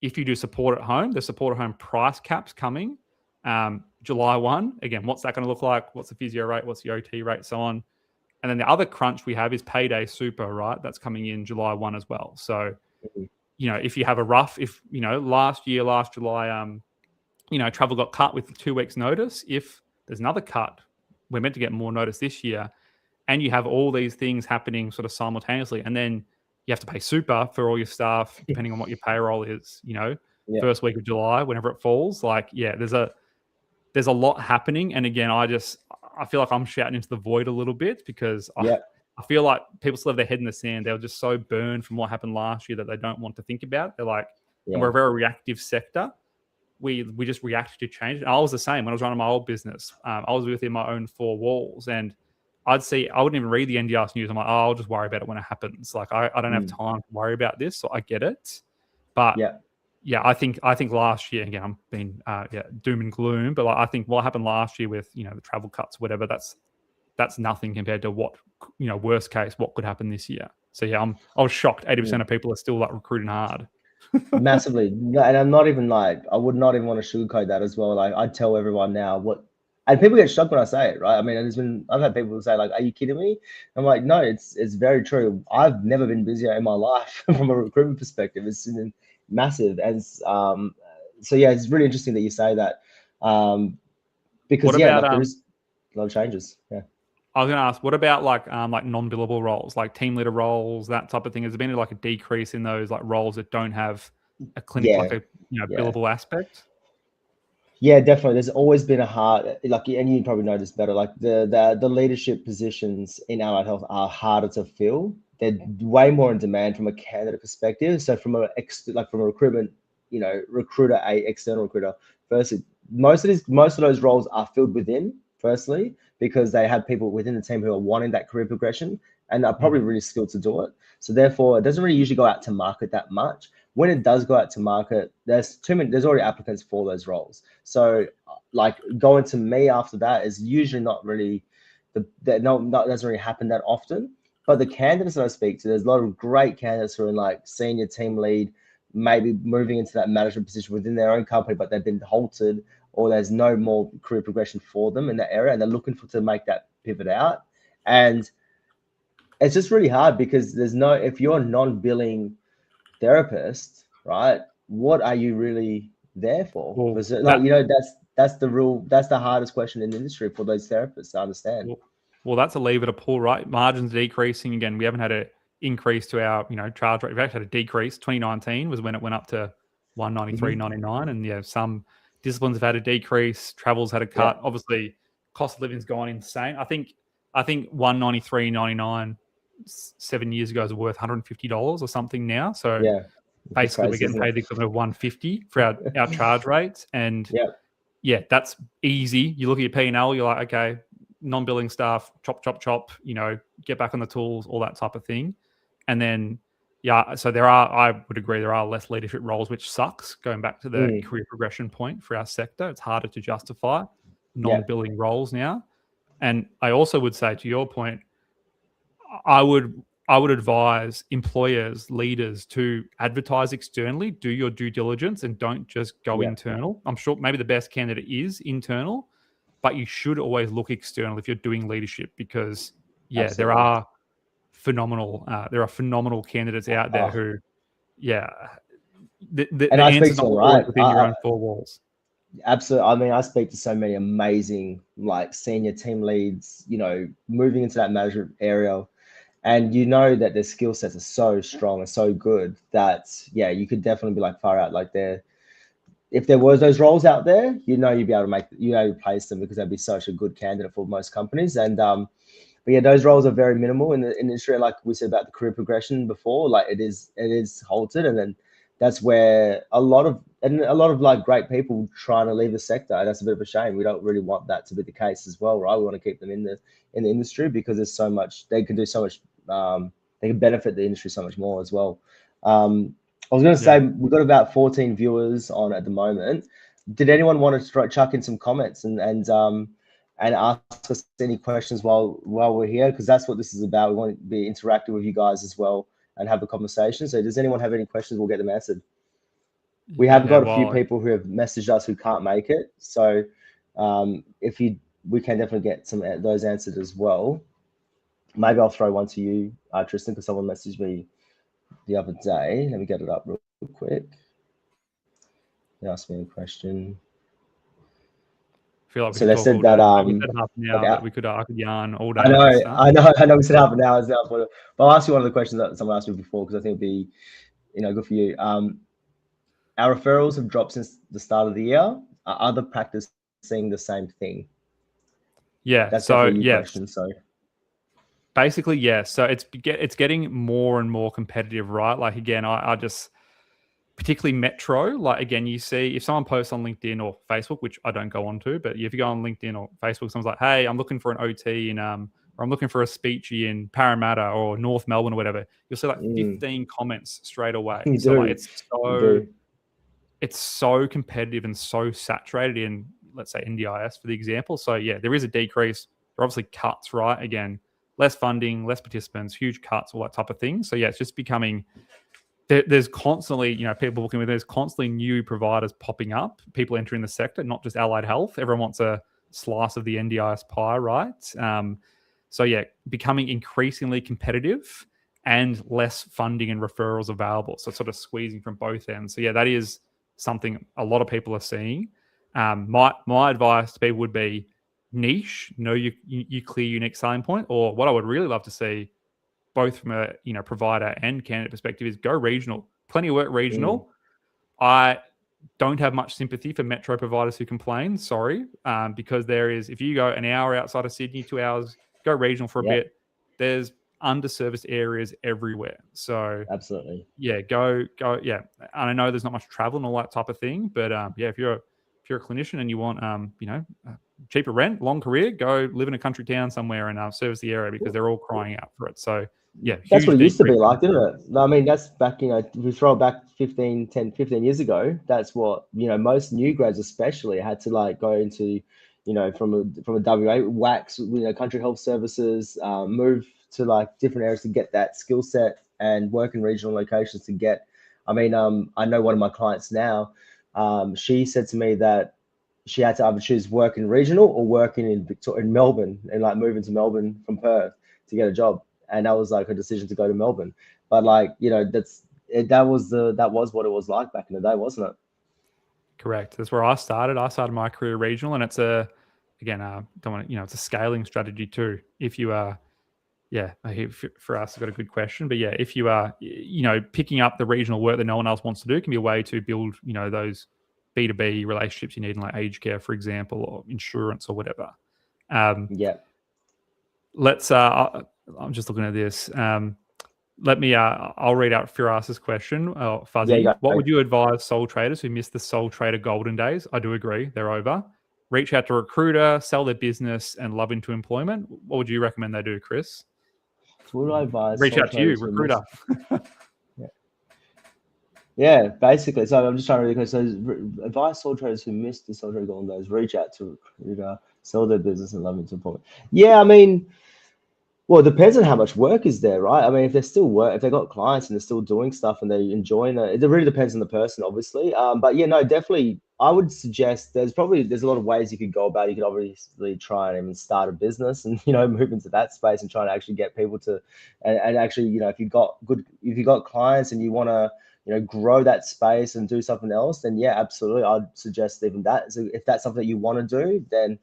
If you do support at home, the support at home price cap's coming July 1. Again, what's that going to look like? What's the physio rate? What's the OT rate? So on. And then the other crunch we have is payday super, right? That's coming in July 1 as well. So, if you have last July, travel got cut with 2 weeks notice. If there's another cut, we're meant to get more notice this year. And you have all these things happening sort of simultaneously. And then you have to pay super for all your staff, depending on what your payroll is, first week of July, whenever it falls. Like, there's a lot happening. And again, I feel like I'm shouting into the void a little bit because I feel like people still have their head in the sand. They were just so burned from what happened last year that they don't want to think about it. They're like, and we're a very reactive sector. we just reacted to change. And I was the same when I was running my old business. I was within my own four walls, and I wouldn't even read the NDR's news. I'm like, I'll just worry about it when it happens. Like I don't have time to worry about this, so I get it. But I think last year, again, I'm being doom and gloom, but like, I think what happened last year with, the travel cuts, whatever, that's nothing compared to what, worst case, what could happen this year. So I was shocked. 80% of people are still like recruiting hard. Massively. And I'm not even like, I would not even want to sugarcoat that as well. Like I tell everyone now and people get shocked when I say it, right? I mean, I've had people say like, are you kidding me? I'm like, no, it's very true. I've never been busier in my life from a recruitment perspective. It's massive. And so it's really interesting that you say that, because there is a lot of changes. Yeah. I was going to ask, what about like non-billable roles, like team leader roles, that type of thing? Has there been like a decrease in those like roles that don't have a clinic billable aspect? Yeah, definitely. There's always been a hard, like, and you probably know this better. Like the leadership positions in allied health are harder to fill. They're way more in demand from a candidate perspective. So from a recruitment, recruiter, external recruiter. Firstly, most of those roles are filled within. Firstly, because they have people within the team who are wanting that career progression and are probably really skilled to do it. So therefore, it doesn't really usually go out to market that much. When it does go out to market, there's already applicants for those roles. So like going to me after that is usually not really that doesn't really happen that often. But the candidates that I speak to, there's a lot of great candidates who are in like senior team lead, maybe moving into that management position within their own company, but they've been halted, or there's no more career progression for them in that area, and they're looking to make that pivot out. And it's just really hard because if you're a non-billing therapist, right, what are you really there for? Well, that's the hardest question in the industry for those therapists to understand. Well, that's a lever to pull, right? Margins decreasing again. We haven't had an increase to our charge rate. We've actually had a decrease. 2019 was when it went up to 193.99, and some disciplines have had a decrease. Travel's had a cut. Obviously, cost of living's gone insane. I think 193.99 7 years ago is worth $150 or something now. So basically, we're getting paid the equivalent of $150 for our charge rates, and that's easy. You look at your P&L, you're like, okay, non-billing staff, chop, get back on the tools, all that type of thing. And then, so I would agree, there are less leadership roles, which sucks. Going back to the career progression point for our sector, it's harder to justify non-billing roles now. And I also would say, to your point, I would advise employers, leaders to advertise externally, do your due diligence, and don't just go internal. I'm sure maybe the best candidate is internal, but you should always look external if you're doing leadership, because there are phenomenal candidates out there who the answer's not always within your own four walls. Absolutely. I mean, I speak to so many amazing like senior team leads, moving into that management area, and that their skill sets are so strong and so good that you could definitely be like far out. Like if there was those roles out there, you'd be able to place them, because they'd be such a good candidate for most companies. And but those roles are very minimal in the industry. Like we said about the career progression before, like it is halted, and then that's where a lot of like great people trying to leave the sector. And that's a bit of a shame. We don't really want that to be the case as well, right? We want to keep them in the industry, because there's so much they can do, so much they can benefit the industry so much more as well. I was going to say, we've got about 14 viewers on at the moment. Did anyone want to chuck in some comments and ask us any questions while we're here? Because that's what this is about. We want to be interactive with you guys as well and have a conversation. So does anyone have any questions? We'll get them answered. We have got a few people who have messaged us who can't make it. So we can definitely get some of those answered as well. Maybe I'll throw one to you, Trystan, because someone messaged me the other day. Let me get it up real quick. They asked me a question. I feel like so they said that we said half an hour, but I could yarn all day. I know. We said half an hour, but I'll ask you one of the questions that someone asked me before, because I think it'd be good for you. Our referrals have dropped since the start of the year. Are other practices seeing the same thing? Yeah, that's definitely a question. So basically, so it's getting more and more competitive, right? Like again, I just particularly metro, like again, you see if someone posts on LinkedIn or Facebook, which I don't go on to, but if you go on LinkedIn or Facebook, someone's like, hey, I'm looking for an OT in, or I'm looking for a speechy in Parramatta or North Melbourne or whatever, you'll see like 15 comments straight away. You So do. like it's so competitive and so saturated in, let's say, NDIS for the example. So yeah, there is a decrease. There are obviously cuts, right? Again, less funding, less participants, huge cuts, all that type of thing. So yeah, it's just becoming, there's constantly, people looking with, there's constantly new providers popping up, people entering the sector, not just allied health. Everyone wants a slice of the NDIS pie, right? So yeah, becoming increasingly competitive and less funding and referrals available. So it's sort of squeezing from both ends. So yeah, that is something a lot of people are seeing. My advice to people would be niche, know you clear unique selling point, or what I would really love to see, both from a provider and candidate perspective, is go regional. Plenty of work regional. I don't have much sympathy for metro providers who complain. Sorry, because if you go an hour outside of Sydney, 2 hours, go regional for a bit. There's underserviced areas everywhere. So absolutely, yeah, go. Yeah, and I know there's not much travel and all that type of thing, but yeah, if you're a clinician and you want cheaper rent, long career, go live in a country town somewhere and service the area, because they're all crying out for it. So yeah, that's what it used to be like, didn't it? I mean, that's back, if we throw it back 15 years ago, that's what, most new grads especially had to like go into, from a WA, wax, country health services, move to like different areas to get that skill set and work in regional locations to get. I mean, I know one of my clients now, she said to me that she had to either choose working regional or working in Melbourne, and like moving to Melbourne from Perth to get a job. And that was like her decision to go to Melbourne. But like, that was what it was like back in the day, wasn't it? Correct. That's where I started. I started my career regional, and it's it's a scaling strategy too. If you are, for us, I've got a good question. But yeah, if you are, picking up the regional work that no one else wants to do can be a way to build, those B2B relationships you need in like aged care, for example, or insurance or whatever. Let's, I'm just looking at this. Let me, I'll read out Firas's question. Fuzzy, what would you advise sole traders who missed the sole trader golden days? I do agree, they're over. Reach out to a recruiter, sell their business, and love into employment. What would you recommend they do, Chris? What would I advise? Reach out to you, recruiter. Yeah, basically. So I'm just trying to read. So advise sole traders who missed the sole trader golden days, reach out to a recruiter, sell their business, and love into employment. Yeah, I mean, well, it depends on how much work is there, right? I mean, if they're still if they got clients and they're still doing stuff and they're enjoying it, it really depends on the person, obviously. But yeah, no, definitely, I would suggest there's a lot of ways you could go about it. You could obviously try and even start a business and move into that space and try to actually get people to, and actually, if you've got clients and you want to grow that space and do something else, then yeah, absolutely, I'd suggest even that. So if that's something that you want to do, then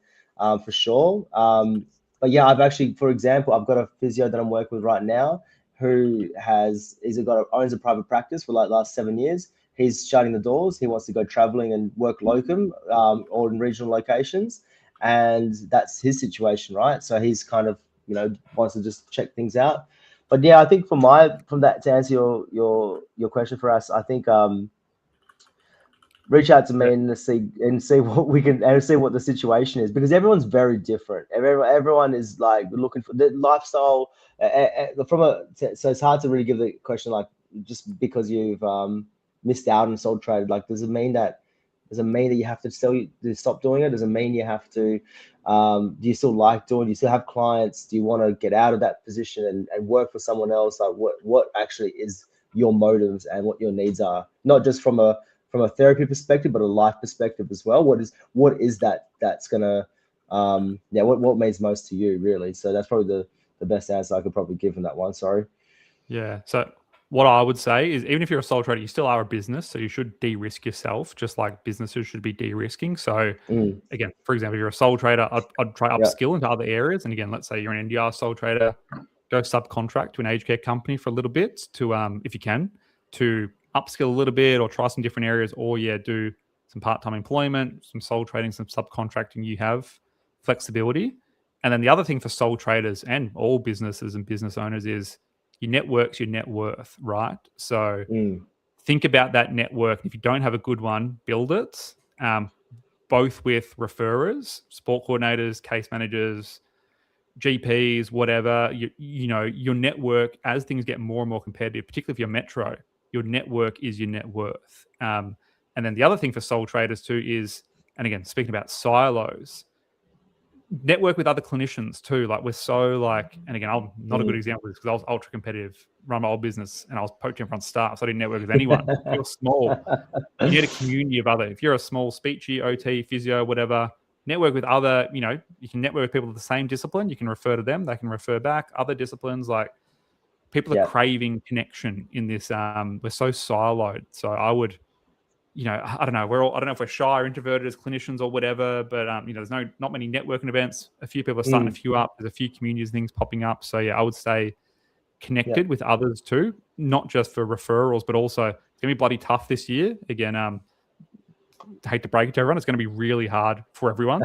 for sure. But yeah, I've actually, for example, I've got a physio that I'm working with right now who owns a private practice for like the last 7 years. He's shutting the doors. He wants to go traveling and work locum or in regional locations. And that's his situation, right? So he's kind of, wants to just check things out. But yeah, I think to answer your question for us, I think reach out to me and see what we can, and see what the situation is, because everyone's very different. Everyone is like looking for the lifestyle so it's hard to really give the question like, just because you've missed out on sole trade, like does it mean that you have to stop doing it? Does it mean you have to do you still like doing, do you still have clients? Do you want to get out of that position and work for someone else? Like what actually is your motives and what your needs are, not just from a therapy perspective, but a life perspective as well. What is that's gonna what means most to you, really? So that's probably the best answer I could probably give in that one. Sorry. Yeah. So what I would say is, even if you're a sole trader, you still are a business, so you should de-risk yourself, just like businesses should be de-risking. So again, for example, if you're a sole trader, I'd try upskill into other areas. And again, let's say you're an NDR sole trader, go subcontract to an aged care company for a little bit to, if you can, to upskill a little bit or try some different areas, or do some part-time employment, some sole trading, some subcontracting. You have flexibility. And then the other thing for sole traders and all businesses and business owners is your network's your net worth, right? So think about that network. If you don't have a good one, build it. Both with referrers, sport coordinators, case managers, GPs, whatever. You know, your network, as things get more and more competitive, particularly if you're metro, your network is your net worth. And then the other thing for sole traders too is, and again, speaking about silos, network with other clinicians too. Like we're so like, and again, I'm not a good example because I was ultra competitive, run my old business, and I was poaching front staff, so I didn't network with anyone. If you're small, you need a community of other. If you're a small speechy, OT, physio, whatever, network with other. You know, you can network with people of the same discipline. You can refer to them. They can refer back. Other disciplines, like people are craving connection in this. We're so siloed. So I would, you know, I don't know. I don't know if we're shy or introverted as clinicians or whatever, but you know, there's not many networking events. A few people are starting a few up. There's a few communities things popping up. So yeah, I would say connected with others too, not just for referrals, but also it's gonna be bloody tough this year. Again, I hate to break it to everyone, it's gonna be really hard for everyone.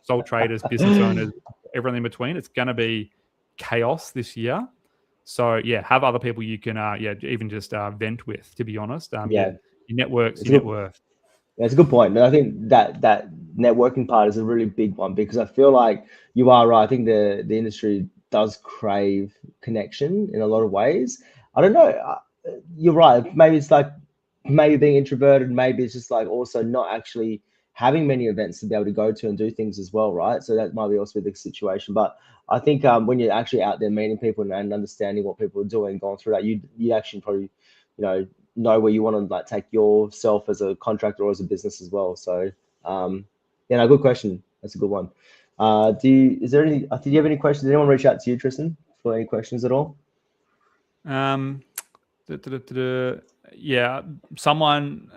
Sole traders, business owners, everyone in between. It's gonna be chaos this year. So yeah, have other people you can even just vent with, to be honest. Your network's your net worth. Yeah, it's a good point. And I think that networking part is a really big one, because I feel like you are right. I think the industry does crave connection in a lot of ways. I don't know. You're right. Maybe it's like being introverted. Maybe it's just like also not actually having many events to be able to go to and do things as well, right? So that might be also the situation. But I think when you're actually out there meeting people and understanding what people are doing, going through that, you actually probably, know where you want to like take yourself as a contractor or as a business as well. So good question. That's a good one. Did you have any questions? Did anyone reach out to you, Trystan, for any questions at all? Yeah, someone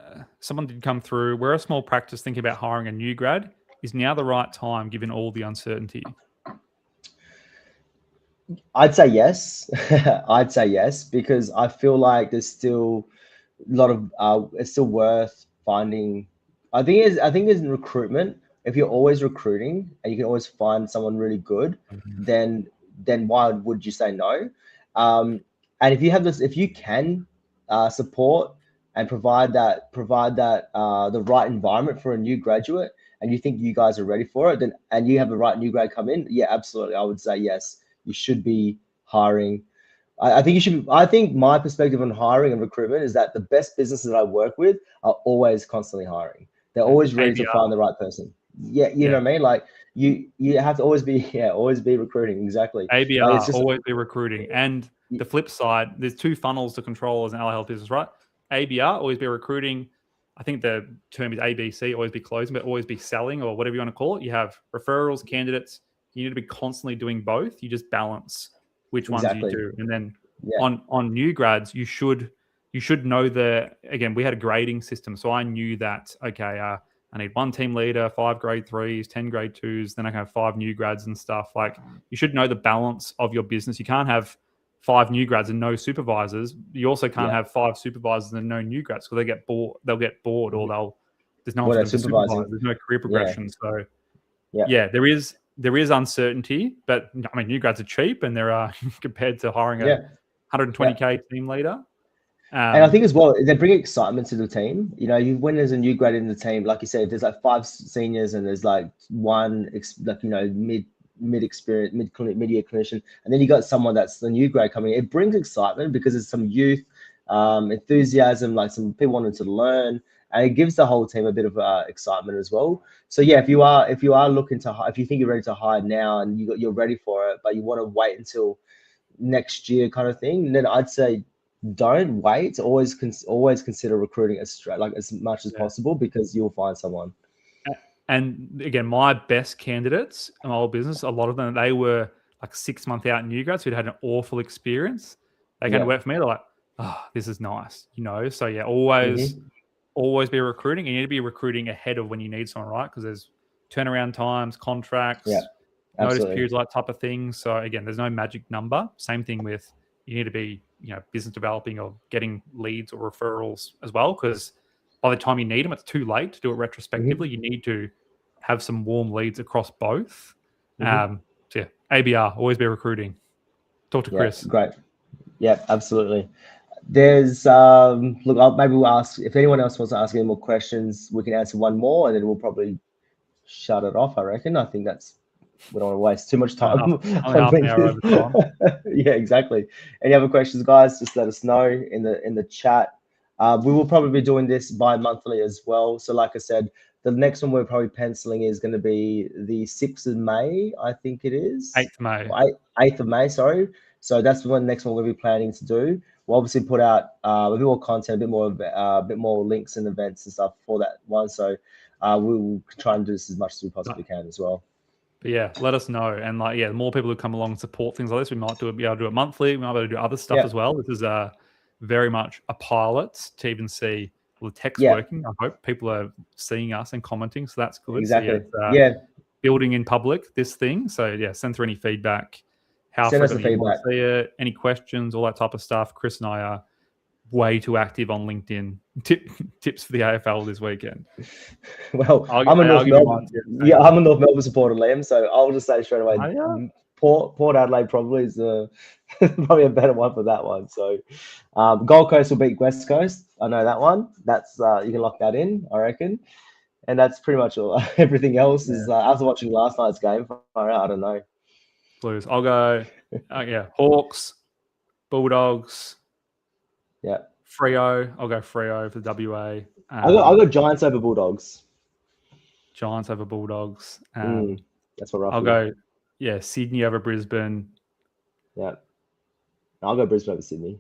did come through. We're a small practice thinking about hiring a new grad. Is now the right time given all the uncertainty? I'd say yes. I'd say yes, because I feel like there's still a lot of it's still worth finding. I think there's in recruitment. If you're always recruiting and you can always find someone really good, then why would you say no? And if you have this, if you can support and provide that the right environment for a new graduate, and you think you guys are ready for it, then and you have the right new grad come in, yeah, absolutely, I would say yes. You should be hiring. I think you should. I think my perspective on hiring and recruitment is that the best businesses that I work with are always constantly hiring. They're always ready to find the right person. Yeah, you know what I mean? Like you have to always be recruiting. Exactly. ABR, always be recruiting. And the flip side, there's two funnels to control as an allied health business, right? ABR, always be recruiting. I think the term is ABC, always be closing, but always be selling, or whatever you want to call it. You have referrals, candidates. You need to be constantly doing both. You just balance which ones you do. And then on new grads, you should know again, we had a grading system. So I knew that, okay, I need 1 team leader, 5 grade 3s, 10 grade 2s, then I can have 5 new grads and stuff. Like, you should know the balance of your business. You can't have 5 new grads and no supervisors. You also can't have 5 supervisors and no new grads, because they'll get bored, or there's no one for them to supervise. There's no career progression. So there is uncertainty, but I mean, new grads are cheap, and there are compared to hiring a 120K team leader. And I think as well, they bring excitement to the team. When there's a new grad in the team, like you said, if there's like 5 seniors and there's like one mid-experience, mid-year clinician, and then you got someone that's the new grad coming in, it brings excitement because there's some youth, enthusiasm, like some people wanting to learn, and it gives the whole team a bit of excitement as well. So yeah, if you are looking to hire, if you think you're ready to hire now and you're ready for it, but you want to wait until next year kind of thing, then I'd say don't wait. Always consider recruiting as much as possible, because you'll find someone. And again, my best candidates in my old business, a lot of them, they were like 6 months out new grads who'd had an awful experience. They kind of work for me. They're like, oh, this is nice, So yeah, always be recruiting. And you need to be recruiting ahead of when you need someone, right? Because there's turnaround times, contracts, notice periods, like type of things. So again, there's no magic number. Same thing with, you need to be, business developing or getting leads or referrals as well, because by the time you need them, it's too late to do it retrospectively. You need to have some warm leads across both. So yeah, ABR, always be recruiting. Talk to Chris. Great. Yeah, absolutely. There's look, maybe we'll ask if anyone else wants to ask any more questions. We can answer one more, and then we'll probably shut it off. I reckon. I think we don't want to waste too much time. Only half an hour over time. Yeah, exactly. Any other questions, guys? Just let us know in the chat. We will probably be doing this bi-monthly as well. So, like I said, the next one we're probably penciling is going to be the 6th of May. I think it is 8th May. 8th of May. Sorry. So that's the next one we'll be planning to do. We'll obviously put out a bit more content, a bit more links and events and stuff for that one. So we'll try and do this as much as we possibly can as well. But yeah, let us know. And like, yeah, the more people who come along and support things like this, we might be able to do it monthly. We might be able to do other stuff as well. This is very much a pilot to even see the tech's working. I hope people are seeing us and commenting. So that's good. Exactly. So, building in public, this thing. So yeah, send through any feedback. How send us the frequently you want to see it, any questions, all that type of stuff. Chris and I are way too active on LinkedIn. Tips for the AFL this weekend. Well, I'm a North Melbourne supporter, Liam. So I'll just say straight away, Port Adelaide probably is probably a better one for that one. So Gold Coast will beat West Coast. I know that one. That's you can lock that in, I reckon. And that's pretty much all. Everything else is after watching last night's game. I don't know. Blues. I'll go. Hawks, Bulldogs. Yeah. Freo. I'll go Freo for the WA. I'll go Giants over Bulldogs. Giants over Bulldogs. That's what I'll go. Yeah, Sydney over Brisbane. Yeah. I'll go Brisbane over Sydney.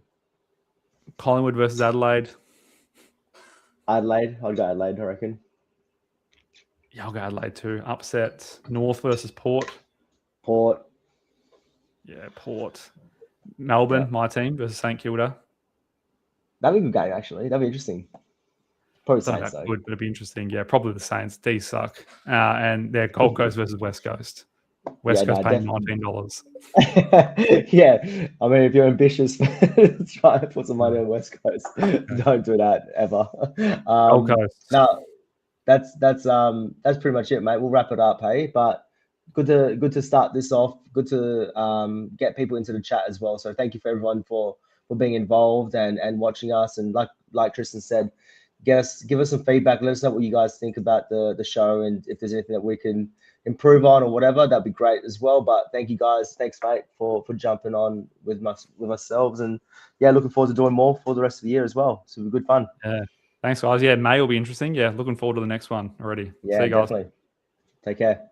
Collingwood versus Adelaide. Adelaide. I'll go Adelaide, I reckon. Yeah, I'll go Adelaide too. Upset. North versus Port. Port. Yeah, Port. Melbourne, my team, versus St Kilda. That'd be a good game, actually. That'd be interesting. Probably Saints, though. Good, but it'd be interesting. Yeah, probably the Saints. These suck. And they're Gold Coast versus West Coast. West Coast paying $19. Yeah, I mean, if you're ambitious, try to put some money on West Coast. Don't do that ever. Gold Coast. No, that's pretty much it, mate. We'll wrap it up, hey. But good to start this off. Good to get people into the chat as well. So thank you for everyone for being involved and watching us. And like Trystan said, give us some feedback. Let us know what you guys think about the show, and if there's anything that we can improve on or whatever, that'd be great as well. But thank you guys. Thanks, mate, for jumping on with ourselves. And yeah, looking forward to doing more for the rest of the year as well. So it'll be good fun. Yeah. Thanks, guys. Yeah, May will be interesting. Yeah, looking forward to the next one already. Yeah, see you guys. Definitely. Take care.